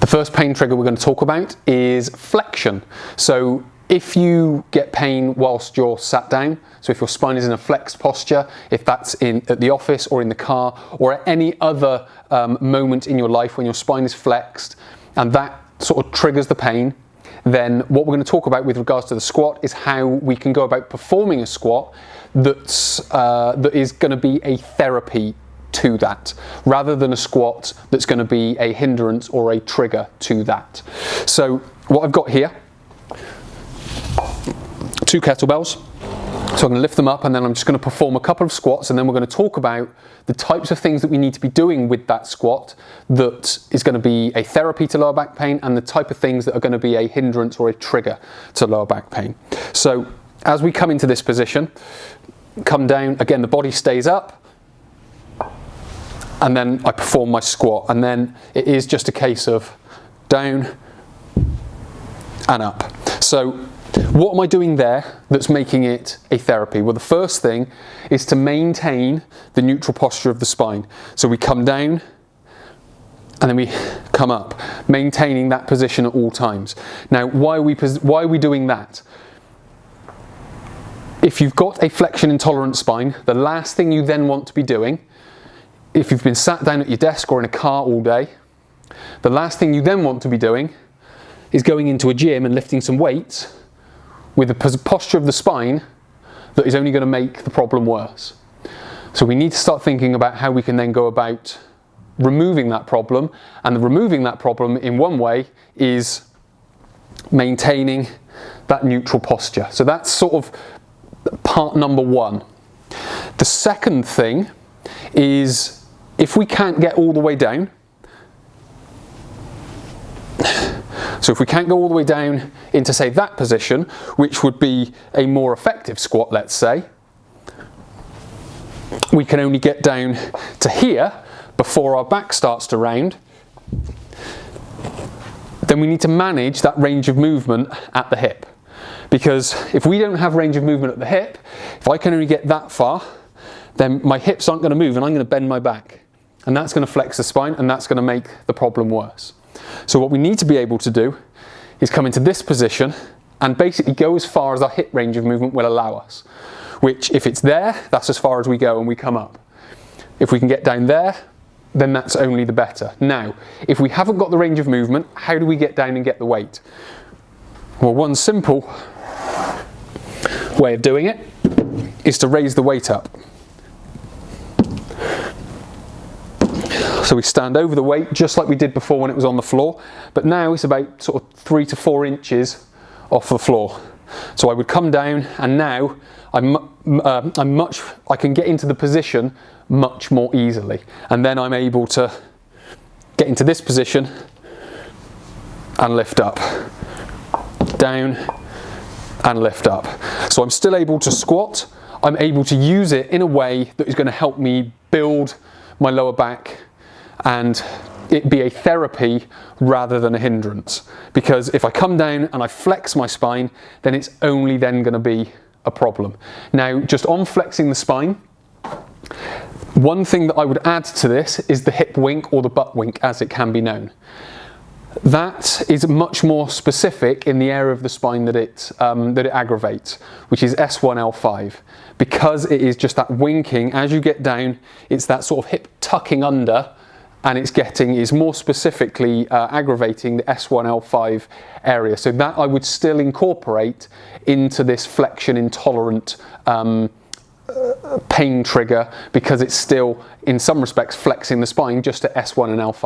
The first pain trigger we're going to talk about is flexion. So if you get pain whilst you're sat down, so if your spine is in a flexed posture, if that's at the office or in the car or at any other moment in your life when your spine is flexed and that sort of triggers the pain, then what we're going to talk about with regards to the squat is how we can go about performing a squat that is going to be a therapy to that, rather than a squat that's going to be a hindrance or a trigger to that. So what I've got here, 2 kettlebells. So I'm going to lift them up and then I'm just going to perform a couple of squats, and then we're going to talk about the types of things that we need to be doing with that squat that is going to be a therapy to lower back pain, and the type of things that are going to be a hindrance or a trigger to lower back pain. So as we come into this position, come down, again the body stays up, and then I perform my squat, and then it is just a case of down and up. So what am I doing there that's making it a therapy? Well, the first thing is to maintain the neutral posture of the spine. So we come down and then we come up, maintaining that position at all times. Now, why are we doing that? If you've got a flexion intolerant spine, the last thing you then want to be doing, if you've been sat down at your desk or in a car all day, the last thing you then want to be doing is going into a gym and lifting some weights with a posture of the spine that is only going to make the problem worse. So we need to start thinking about how we can then go about removing that problem, and removing that problem in one way is maintaining that neutral posture. So that's sort of part number one. The second thing is, if we can't get all the way down, so if we can't go all the way down into, say, that position, which would be a more effective squat, let's say, we can only get down to here before our back starts to round, then we need to manage that range of movement at the hip. Because if we don't have range of movement at the hip, if I can only get that far, then my hips aren't going to move and I'm going to bend my back. And that's going to flex the spine, and that's going to make the problem worse. So what we need to be able to do is come into this position and basically go as far as our hip range of movement will allow us. Which, if it's there, that's as far as we go and we come up. If we can get down there, then that's only the better. Now, if we haven't got the range of movement, how do we get down and get the weight? Well, one simple way of doing it is to raise the weight up. So we stand over the weight just like we did before when it was on the floor, but now it's about sort of 3 to 4 inches off the floor. So I would come down, and now I can get into the position much more easily, and then I'm able to get into this position and lift up, down and lift up. So I'm still able to squat. I'm able to use it in a way that is going to help me build my lower back and it be a therapy rather than a hindrance. Because if I come down and I flex my spine, then it's only then going to be a problem. Now, just on flexing the spine, one thing that I would add to this is the hip wink, or the butt wink as it can be known. That is much more specific in the area of the spine that it aggravates, which is S1, L5. Because it is just that winking as you get down, it's that sort of hip tucking under, and it's more specifically aggravating the S1, L5 area. So that I would still incorporate into this flexion intolerant pain trigger, because it's still, in some respects, flexing the spine just at S1 and L5.